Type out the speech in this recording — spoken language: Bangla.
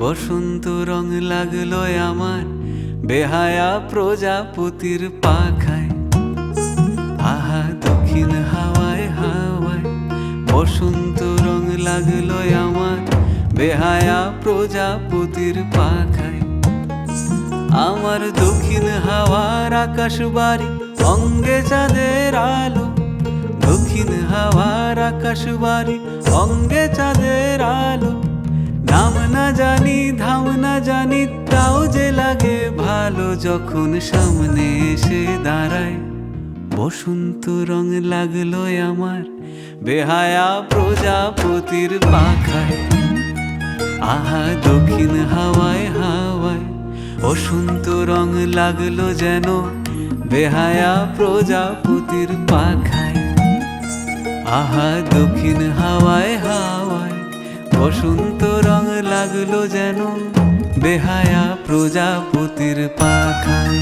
বসন্ত রং লাগলো আমার বেহায়া প্রজাপতির পাখায়। আহা দক্ষিণ হাওয়ায় হাওয়ায় বসন্ত রং লাগলো আমার বেহায়া প্রজাপতির পাখায়। আমার দক্ষিণ হাওয়ার আকাশ বাড়ি অঙ্গে চাঁদের আলো, দক্ষিণ হাওয়ার আকাশ বাড়ি অঙ্গে চাঁদের আলো। নাম না জানি ধাম না জানি তাও যে লাগে ভালো যখন সামনে এসে দাঁড়ায়। বসন্ত রং লাগলো আমার বেহায়া প্রজাপতির পাখায়। আহা দক্ষিণ হাওয়ায় হাওয়ায় বসন্ত রং লাগলো যেন বেহায়া প্রজাপতির পাখায়। আহা দক্ষিণ হাওয়ায় হাওয়ায় বসন্ত রং লাগলো যেন বেহায়া প্রজাপতির পাখায়।